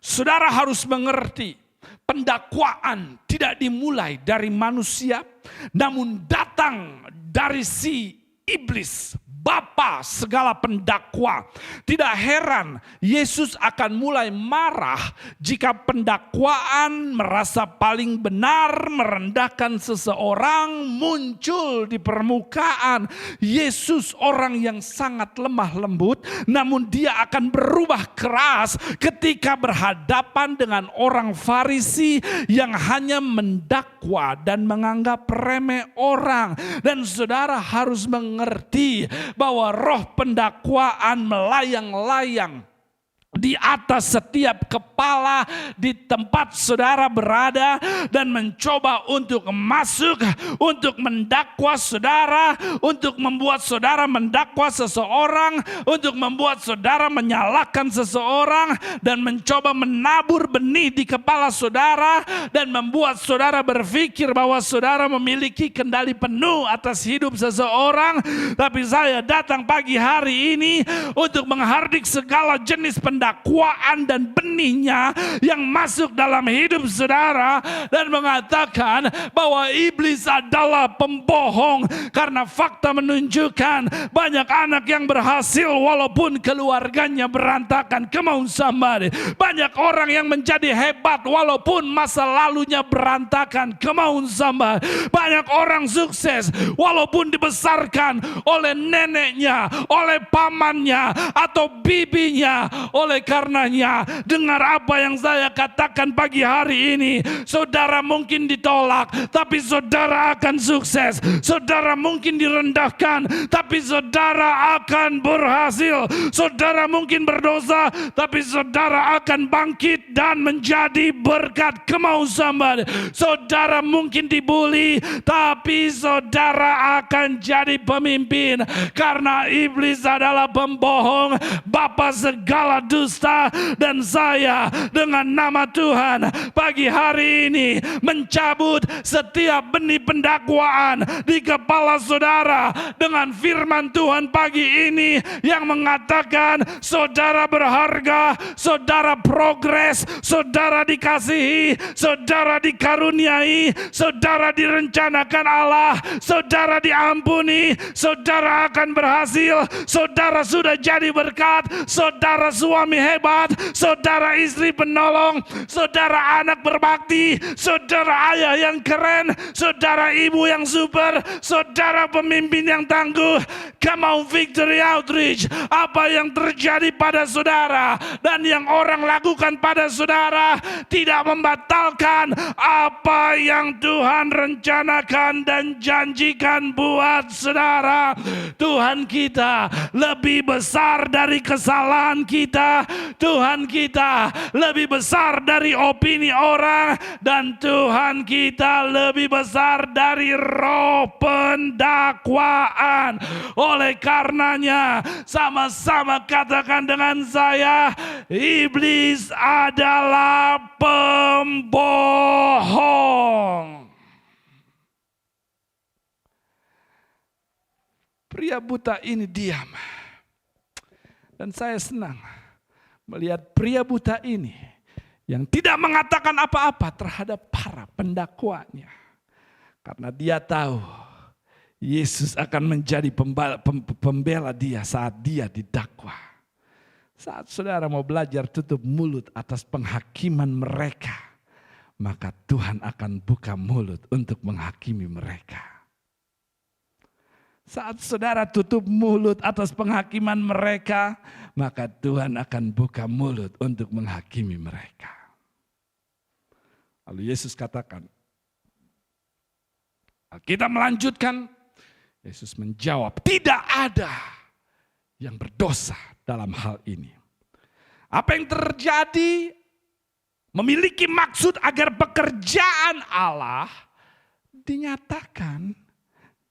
Saudara harus mengerti, pendakwaan tidak dimulai dari manusia, namun datang dari si iblis, bapa segala pendakwa. Tidak heran Yesus akan mulai marah jika pendakwaan merasa paling benar merendahkan seseorang muncul di permukaan. Yesus orang yang sangat lemah lembut, namun dia akan berubah keras ketika berhadapan dengan orang Farisi yang hanya mendakwa dan menganggap remeh orang. Dan saudara harus mengerti bahwa roh pendakwaan melayang-layang di atas setiap kepala di tempat saudara berada dan mencoba untuk masuk, untuk mendakwa saudara, untuk membuat saudara mendakwa seseorang, untuk membuat saudara menyalahkan seseorang, dan mencoba menabur benih di kepala saudara dan membuat saudara berpikir bahwa saudara memiliki kendali penuh atas hidup seseorang. Tapi saya datang pagi hari ini untuk menghardik segala jenis pendakwaan dan benihnya yang masuk dalam hidup saudara dan mengatakan bahwa iblis adalah pembohong, karena fakta menunjukkan banyak anak yang berhasil walaupun keluarganya berantakan. Come on somebody. Banyak orang yang menjadi hebat walaupun masa lalunya berantakan. Come on somebody. Banyak orang sukses walaupun dibesarkan oleh neneknya, oleh pamannya atau bibinya. Oleh karenanya, dengar apa yang saya katakan pagi hari ini. Saudara mungkin ditolak, tapi saudara akan sukses. Saudara mungkin direndahkan, tapi saudara akan berhasil. Saudara mungkin berdosa, tapi saudara akan bangkit dan menjadi berkat. Come on somebody. Saudara mungkin dibully, tapi saudara akan jadi pemimpin. Karena iblis adalah pembohong, bapa segala dusta. Dan saya dengan nama Tuhan pagi hari ini mencabut setiap benih pendakwaan di kepala saudara dengan firman Tuhan pagi ini yang mengatakan saudara berharga, saudara progres, saudara dikasihi, saudara dikaruniai, saudara direncanakan Allah, saudara diampuni, saudara akan berhasil, saudara sudah jadi berkat, saudara suami hebat, saudara istri penolong, saudara anak berbakti, saudara ayah yang keren, saudara ibu yang super, saudara pemimpin yang tangguh. Come on Victory Outreach. Apa yang terjadi pada saudara dan yang orang lakukan pada saudara tidak membatalkan apa yang Tuhan rencanakan dan janjikan buat saudara. Tuhan kita lebih besar dari kesalahan kita. Tuhan kita lebih besar dari opini orang, dan Tuhan kita lebih besar dari roh pendakwaan. Oleh karenanya, sama-sama katakan dengan saya, iblis adalah pembohong. Pria buta ini diam. Dan saya senang melihat pria buta ini yang tidak mengatakan apa-apa terhadap para pendakwanya. Karena dia tahu Yesus akan menjadi pembela dia saat dia didakwa. Saat saudara mau belajar tutup mulut atas penghakiman mereka, maka Tuhan akan buka mulut untuk menghakimi mereka. Saat saudara tutup mulut atas penghakiman mereka, maka Tuhan akan buka mulut untuk menghakimi mereka. Lalu Yesus katakan, kita melanjutkan, Yesus menjawab, tidak ada yang berdosa dalam hal ini. Apa yang terjadi memiliki maksud agar pekerjaan Allah dinyatakan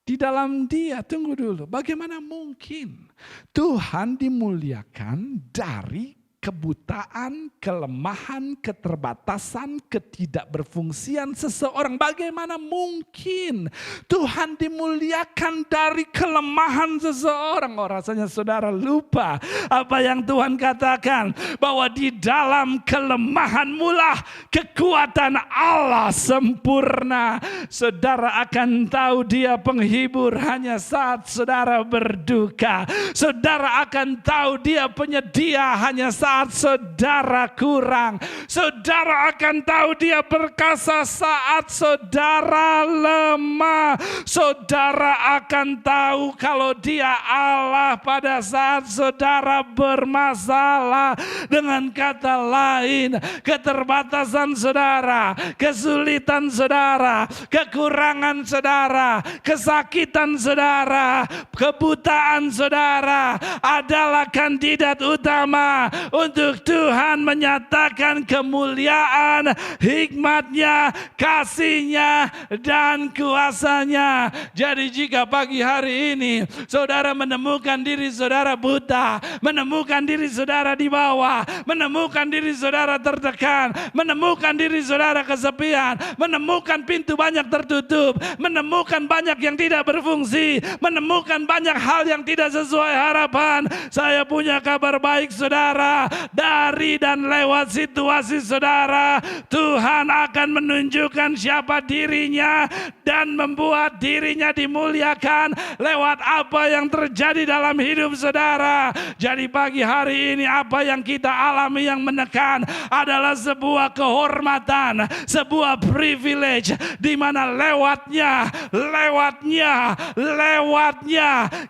di dalam dia. Tunggu dulu, bagaimana mungkin Tuhan dimuliakan dari kebutaan, kelemahan, keterbatasan, ketidakberfungsian seseorang? Bagaimana mungkin Tuhan dimuliakan dari kelemahan seseorang? Oh, rasanya saudara lupa apa yang Tuhan katakan, bahwa di dalam kelemahan mula kekuatan Allah sempurna. Saudara akan tahu dia penghibur hanya saat saudara berduka. Saudara akan tahu dia penyedia hanya saat saudara kurang. Saudara akan tahu dia perkasa saat saudara lemah. Saudara akan tahu kalau dia Allah pada saat saudara bermasalah. Dengan kata lain, keterbatasan saudara, kesulitan saudara, kekurangan saudara, kesakitan saudara, kebutaan saudara adalah kandidat utama untuk Tuhan menyatakan kemuliaan, hikmat-Nya, kasih-Nya, dan kuasa-Nya. Jadi jika pagi hari ini saudara menemukan diri saudara buta, menemukan diri saudara di bawah, menemukan diri saudara tertekan, menemukan diri saudara kesepian, menemukan pintu banyak tertutup, menemukan banyak yang tidak berfungsi, menemukan banyak hal yang tidak sesuai harapan, saya punya kabar baik saudara. Dari dan lewat situasi saudara, Tuhan akan menunjukkan siapa dirinya dan membuat dirinya dimuliakan lewat apa yang terjadi dalam hidup saudara. Jadi pagi hari ini apa yang kita alami yang menekan adalah sebuah kehormatan, sebuah privilege, di mana lewatnya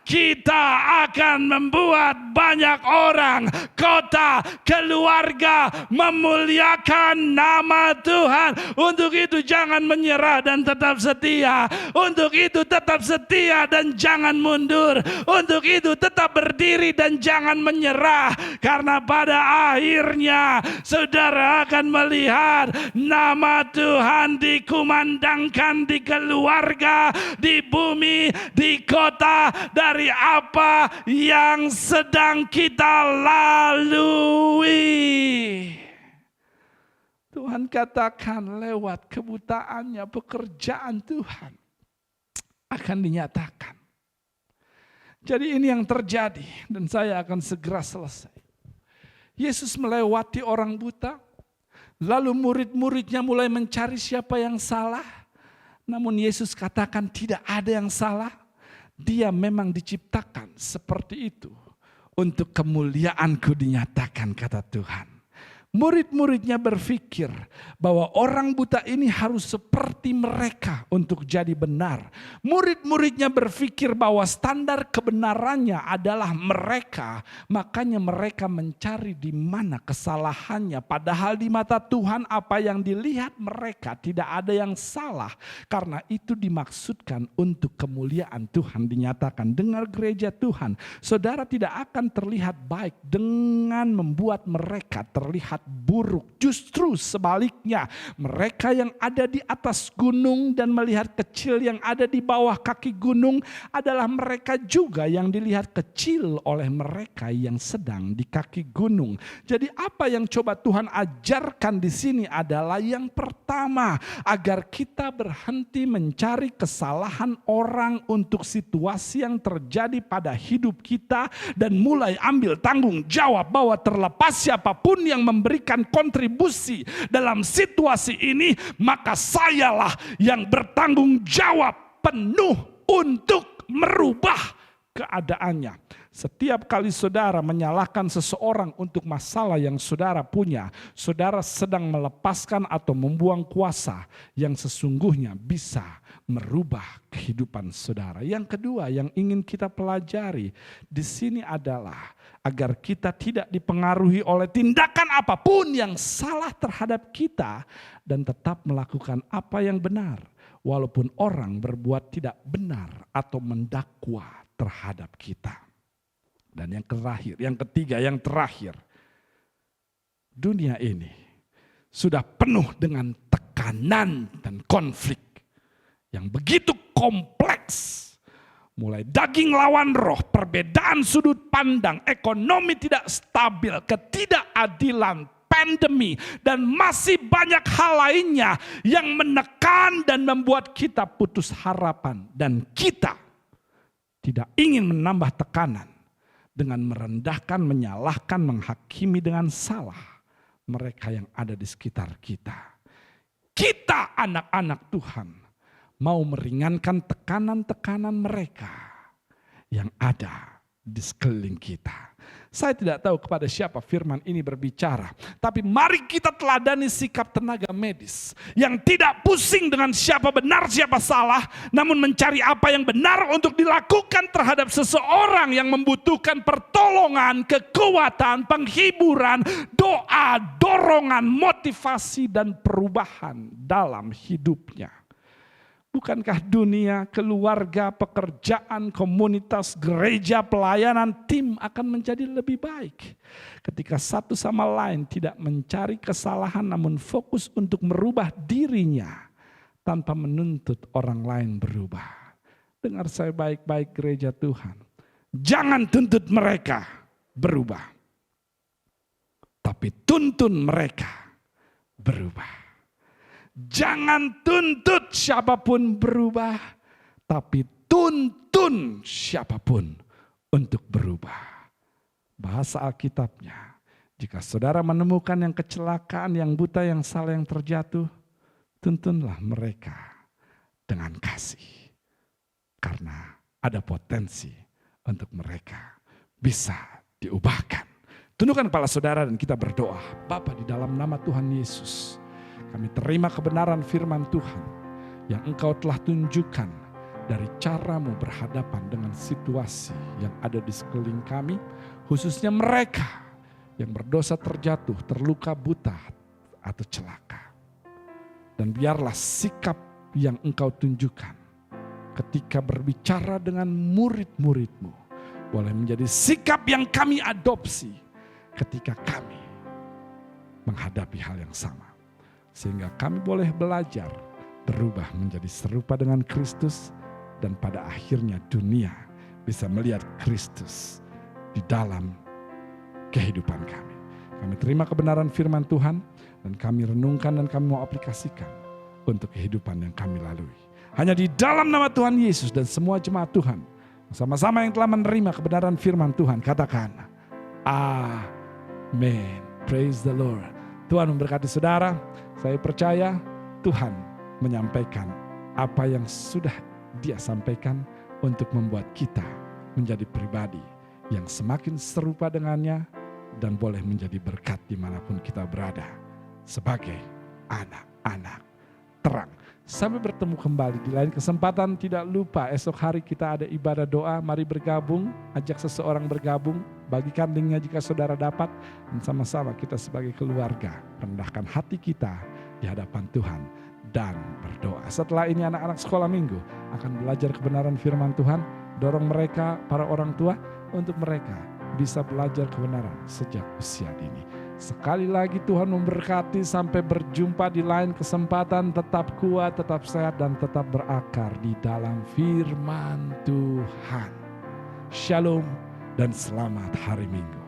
kita akan membuat banyak orang, kota, keluarga memuliakan nama Tuhan. Untuk itu jangan menyerah dan tetap setia. Untuk itu tetap setia dan jangan mundur. Untuk itu tetap berdiri dan jangan menyerah. Karena pada akhirnya saudara akan melihat nama Tuhan dikumandangkan di keluarga, di bumi, di kota, dari apa yang sedang kita lalui. Tuhan katakan lewat kebutaannya pekerjaan Tuhan akan dinyatakan. Jadi ini yang terjadi dan saya akan segera selesai. Yesus melewati orang buta, lalu murid-muridnya mulai mencari siapa yang salah. Namun Yesus katakan tidak ada yang salah. Dia memang diciptakan seperti itu. Untuk kemuliaanku dinyatakan, kata Tuhan. Murid-muridnya berpikir bahwa orang buta ini harus seperti mereka untuk jadi benar. Murid-muridnya berpikir bahwa standar kebenarannya adalah mereka. Makanya mereka mencari di mana kesalahannya. Padahal di mata Tuhan apa yang dilihat mereka tidak ada yang salah. Karena itu dimaksudkan untuk kemuliaan Tuhan dinyatakan. Dengar gereja Tuhan, saudara tidak akan terlihat baik dengan membuat mereka terlihat buruk. Justru sebaliknya, mereka yang ada di atas gunung dan melihat kecil yang ada di bawah kaki gunung adalah mereka juga yang dilihat kecil oleh mereka yang sedang di kaki gunung. Jadi apa yang coba Tuhan ajarkan di sini adalah yang pertama, agar kita berhenti mencari kesalahan orang untuk situasi yang terjadi pada hidup kita dan mulai ambil tanggung jawab bahwa terlepas siapapun yang memberikan kontribusi dalam situasi ini, maka sayalah yang bertanggung jawab penuh untuk merubah keadaannya. Setiap kali saudara menyalahkan seseorang untuk masalah yang saudara punya, saudara sedang melepaskan atau membuang kuasa yang sesungguhnya bisa merubah kehidupan saudara. Yang kedua yang ingin kita pelajari di sini adalah agar kita tidak dipengaruhi oleh tindakan apapun yang salah terhadap kita dan tetap melakukan apa yang benar walaupun orang berbuat tidak benar atau mendakwa terhadap kita. Dan yang ketiga, yang terakhir. Dunia ini sudah penuh dengan tekanan dan konflik yang begitu kompleks. Mulai daging lawan roh, perbedaan sudut pandang, ekonomi tidak stabil, ketidakadilan, pandemi, dan masih banyak hal lainnya yang menekan dan membuat kita putus harapan. Dan kita tidak ingin menambah tekanan dengan merendahkan, menyalahkan, menghakimi dengan salah mereka yang ada di sekitar kita. Kita anak-anak Tuhan mau meringankan tekanan-tekanan mereka yang ada di sekeliling kita. Saya tidak tahu kepada siapa firman ini berbicara, tapi mari kita teladani sikap tenaga medis yang tidak pusing dengan siapa benar siapa salah, namun mencari apa yang benar untuk dilakukan terhadap seseorang yang membutuhkan pertolongan, kekuatan, penghiburan, doa, dorongan, motivasi dan perubahan dalam hidupnya. Bukankah dunia, keluarga, pekerjaan, komunitas, gereja, pelayanan, tim akan menjadi lebih baik ketika satu sama lain tidak mencari kesalahan namun fokus untuk merubah dirinya tanpa menuntut orang lain berubah. Dengar saya baik-baik gereja Tuhan. Jangan tuntut mereka berubah, tapi tuntun mereka berubah. Jangan tuntut siapapun berubah, tapi tuntun siapapun untuk berubah. Bahasa Alkitabnya, jika saudara menemukan yang kecelakaan, yang buta, yang salah, yang terjatuh, tuntunlah mereka dengan kasih. Karena ada potensi untuk mereka bisa diubahkan. Tundukkan kepala saudara dan kita berdoa. Bapa, di dalam nama Tuhan Yesus, kami terima kebenaran firman Tuhan yang Engkau telah tunjukkan dari caramu berhadapan dengan situasi yang ada di sekeliling kami, khususnya mereka yang berdosa, terjatuh, terluka, buta, atau celaka. Dan biarlah sikap yang Engkau tunjukkan ketika berbicara dengan murid-murid-Mu boleh menjadi sikap yang kami adopsi ketika kami menghadapi hal yang sama. Sehingga kami boleh belajar berubah menjadi serupa dengan Kristus dan pada akhirnya dunia bisa melihat Kristus di dalam kehidupan kami. Kami terima kebenaran firman Tuhan dan kami renungkan dan kami mau aplikasikan untuk kehidupan yang kami lalui. Hanya di dalam nama Tuhan Yesus dan semua jemaat Tuhan sama-sama yang telah menerima kebenaran firman Tuhan katakan amin. Praise the Lord. Tuhan memberkati saudara. Saya percaya Tuhan menyampaikan apa yang sudah Dia sampaikan untuk membuat kita menjadi pribadi yang semakin serupa dengannya dan boleh menjadi berkat dimanapun kita berada sebagai anak-anak terang. Sampai bertemu kembali di lain kesempatan. Tidak lupa esok hari kita ada ibadah doa. Mari bergabung, ajak seseorang bergabung. Bagikan linknya jika saudara dapat. Dan sama-sama kita sebagai keluarga rendahkan hati kita di hadapan Tuhan dan berdoa. Setelah ini anak-anak sekolah minggu akan belajar kebenaran firman Tuhan. Dorong mereka, para orang tua, untuk mereka bisa belajar kebenaran sejak usia dini. Sekali lagi Tuhan memberkati, sampai berjumpa di lain kesempatan. Tetap kuat, tetap sehat, dan tetap berakar di dalam firman Tuhan. Shalom dan selamat hari Minggu.